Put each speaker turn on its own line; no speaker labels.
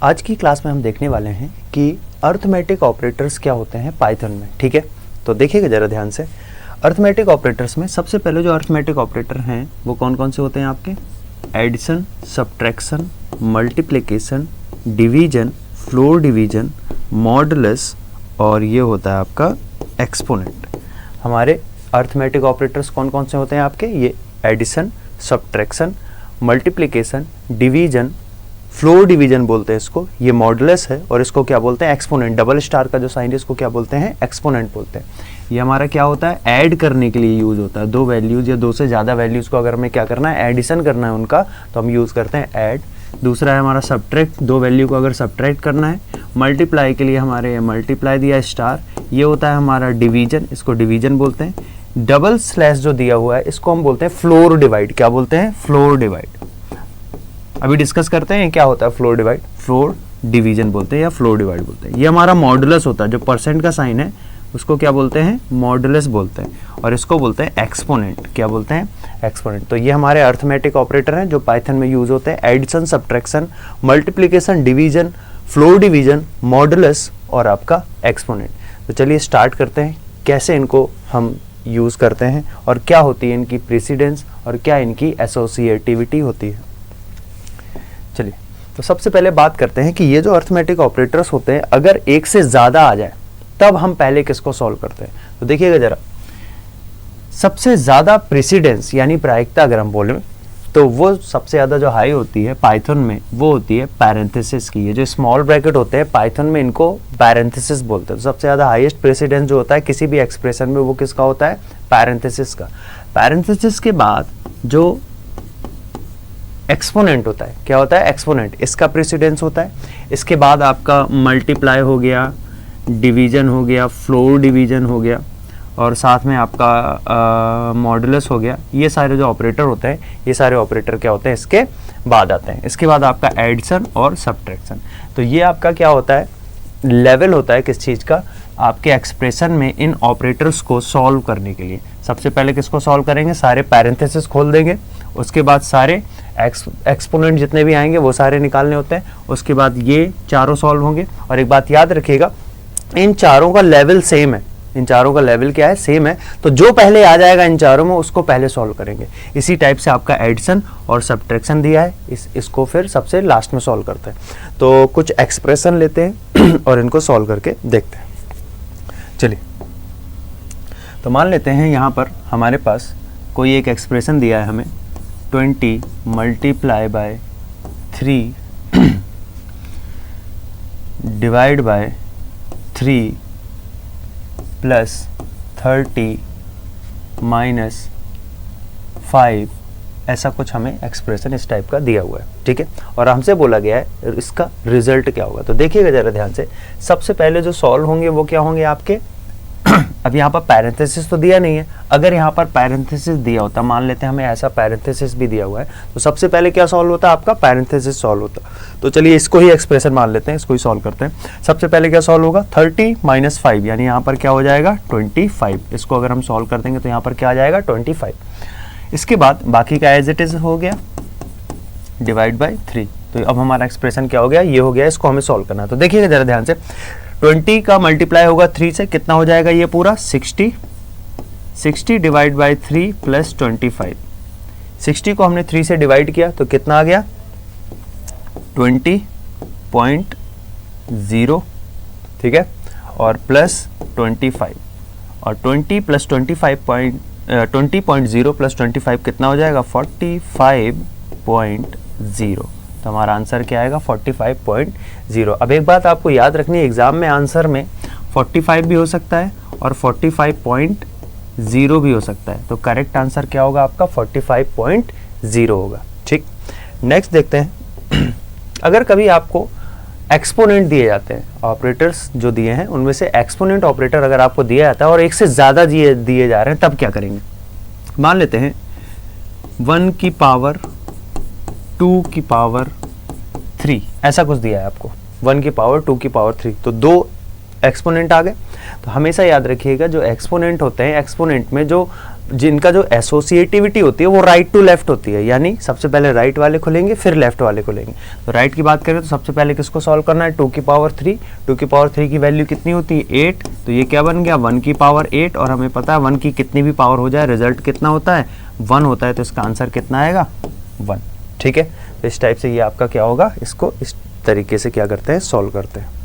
आज की क्लास में हम देखने वाले हैं कि अर्थमेटिक ऑपरेटर्स क्या होते हैं पाइथन में। ठीक है, तो देखिएगा ज़रा ध्यान से। अर्थमेटिक ऑपरेटर्स में सबसे पहले जो अर्थमेटिक ऑपरेटर हैं वो कौन कौन से होते हैं आपके? Addition, subtraction, multiplication, division, floor division, modulus और ये होता है आपका एक्सपोनेंट। हमारे अर्थमेटिक ऑपरेटर्स कौन कौन से होते हैं आपके? ये addition, subtraction, multiplication, division, floor division बोलते हैं इसको, ये मॉडुलस है और इसको क्या बोलते हैं? एक्सपोनेंट। डबल स्टार का जो साइन है इसको क्या बोलते हैं? एक्सपोनेंट बोलते हैं। ये हमारा क्या होता है? ऐड करने के लिए यूज होता है। दो वैल्यूज या दो से ज़्यादा वैल्यूज को अगर हमें क्या करना है? एडिशन करना है उनका, तो हम यूज़ करते हैं ऐड। दूसरा है हमारा सब्ट्रैक्ट, दो वैल्यू को अगर सब्ट्रैक्ट करना है। मल्टीप्लाई के लिए हमारे मल्टीप्लाई दिया स्टार, ये होता है हमारा डिवीजन, इसको डिवीजन बोलते हैं। डबल स्लैश जो दिया हुआ है इसको हम बोलते हैं फ्लोर डिवाइड। क्या बोलते हैं? Floor divide. अभी डिस्कस करते हैं क्या होता है फ्लोर डिवाइड। फ्लोर डिवीजन बोलते हैं या फ्लोर डिवाइड बोलते हैं। ये हमारा मॉडुलस होता है, जो परसेंट का साइन है उसको क्या बोलते हैं? मॉडुलस बोलते हैं और इसको बोलते हैं एक्सपोनेंट। क्या बोलते हैं? एक्सपोनेंट। तो ये हमारे अर्थमेटिक ऑपरेटर हैं जो पाइथन में यूज होते हैं। Addition, subtraction, multiplication, division, floor division, modulus और आपका एक्सपोनेंट। तो चलिए स्टार्ट करते हैं कैसे इनको हम यूज़ करते हैं और क्या होती है इनकी प्रेसिडेंस और क्या इनकी एसोसिएटिविटी होती है। चलिए, तो सबसे पहले बात करते हैं कि ये जो अर्थमेटिक ऑपरेटर्स होते हैं अगर एक से ज़्यादा आ जाए तब हम पहले किसको सॉल्व करते हैं। तो देखिएगा ज़रा, सबसे ज़्यादा प्रेसिडेंस यानी प्रायिकता अगर हम बोलें तो वो सबसे ज़्यादा जो हाई होती है पाइथन में वो होती है पैरेंथेसिस की। ये जो स्मॉल ब्रैकेट होते हैं पाइथन में इनको पैरेंथेसिस बोलते हैं। तो सबसे ज़्यादा हाईएस्ट प्रेसिडेंस जो होता है किसी भी एक्सप्रेशन में वो किसका होता है? पैरेंथेसिस का। पैरेंथेसिस के बाद जो एक्सपोनेंट होता है, क्या होता है? एक्सपोनेंट, इसका प्रेसिडेंस होता है। इसके बाद आपका मल्टीप्लाई हो गया, डिवीजन हो गया, फ्लोर डिवीजन हो गया और साथ में आपका मॉडुलस हो गया। ये सारे जो ऑपरेटर होते हैं ये सारे ऑपरेटर क्या होते हैं? इसके बाद आते हैं। इसके बाद आपका एडिशन और सब्ट्रैक्शन। तो ये आपका क्या होता है? लेवल होता है किस चीज़ का? आपके एक्सप्रेशन में इन ऑपरेटर्स को सॉल्व करने के लिए। सबसे पहले किसको सॉल्व करेंगे? सारे पैरेंथेसिस खोल देंगे, उसके बाद सारे एक्सपोनेंट जितने भी आएंगे वो सारे निकालने होते हैं। उसके बाद ये चारों सॉल्व होंगे। और एक बात याद रखिएगा, इन चारों का लेवल सेम है। इन चारों का लेवल क्या है? सेम है। तो जो पहले आ जाएगा इन चारों में उसको पहले सॉल्व करेंगे। इसी टाइप से आपका एडिशन और सब्ट्रैक्शन दिया है, इसको फिर सबसे लास्ट में सॉल्व करते हैं। तो कुछ एक्सप्रेशन लेते हैं और इनको सॉल्व करके देखते हैं। चलिए, तो मान लेते हैं यहाँ पर हमारे पास कोई एक एक्सप्रेशन दिया है हमें 20 multiply by 3 divide by 3 plus 30 minus 5, ऐसा कुछ हमें एक्सप्रेशन इस टाइप का दिया हुआ है। ठीक है, और हमसे बोला गया है इसका रिजल्ट क्या होगा। तो देखिएगा ज़रा ध्यान से, सबसे पहले जो सॉल्व होंगे वो क्या होंगे आपके? अब यहाँ पर पैरेंथेसिस तो दिया नहीं है। अगर यहाँ पर पैरेंथेसिस दिया होता, मान लेते हैं हमें ऐसा पैरेंथेसिस भी दिया हुआ है, तो सबसे पहले क्या सॉल्व होता है? आपका पैरेंथेसिस सॉल्व होता। तो चलिए इसको ही एक्सप्रेशन मान लेते हैं, इसको ही सॉल्व करते हैं। सबसे पहले क्या सॉल्व होगा? 30 माइनस 5, यानी यहाँ पर क्या हो जाएगा? 25। इसको अगर हम सॉल्व कर देंगे तो यहाँ पर क्या आ जाएगा? 25। इसके बाद बाकी का एज इट इज हो गया, डिवाइड बाई 3। तो अब हमारा एक्सप्रेशन क्या हो गया? ये हो गया। इसको हमें सॉल्व करना है। तो देखिएगा जरा ध्यान से, 20 का मल्टीप्लाई होगा 3 से, कितना हो जाएगा ये पूरा? 60 डिवाइड बाई 3 प्लस 25। 60 को हमने 3 से डिवाइड किया तो कितना आ गया? 20.0। ठीक है, और प्लस 25 और 20 प्लस 20.0 प्लस 25 कितना हो जाएगा? 45.0। तो हमारा आंसर क्या आएगा? 45.0। अब एक बात आपको याद रखनी है, एग्जाम में आंसर में 45 भी हो सकता है और 45.0 भी हो सकता है। तो करेक्ट आंसर क्या होगा आपका? 45.0 होगा। ठीक, नेक्स्ट देखते हैं। अगर कभी आपको एक्सपोनेंट दिए जाते हैं, ऑपरेटर्स जो दिए हैं उनमें से एक्सपोनेंट ऑपरेटर अगर आपको दिया जाता है और एक से ज़्यादा दिए जा रहे हैं, तब क्या करेंगे? मान लेते हैं 1 की पावर 2 की पावर 3, ऐसा कुछ दिया है आपको, 1 की पावर 2 की पावर 3। तो दो एक्सपोनेंट आ गए। तो हमेशा याद रखिएगा जो एक्सपोनेंट होते हैं, एक्सपोनेंट में जो जिनका जो एसोसिएटिविटी होती है वो राइट टू लेफ्ट होती है, यानी सबसे पहले राइट वाले खुलेंगे फिर लेफ्ट वाले खुलेंगे। तो राइट की बात करें तो सबसे पहले किसको सॉल्व करना है, 2 की पावर 3। 2 की पावर 3 की वैल्यू कितनी होती है 8, तो ये क्या बन गया 1 की पावर 8, और हमें पता है 1 की कितनी भी पावर हो जाए रिजल्ट कितना होता है 1 होता है, तो इसका आंसर कितना आएगा 1। ठीक है, तो इस टाइप से ये आपका क्या होगा, इसको इस तरीके से क्या करते हैं सॉल्व करते हैं।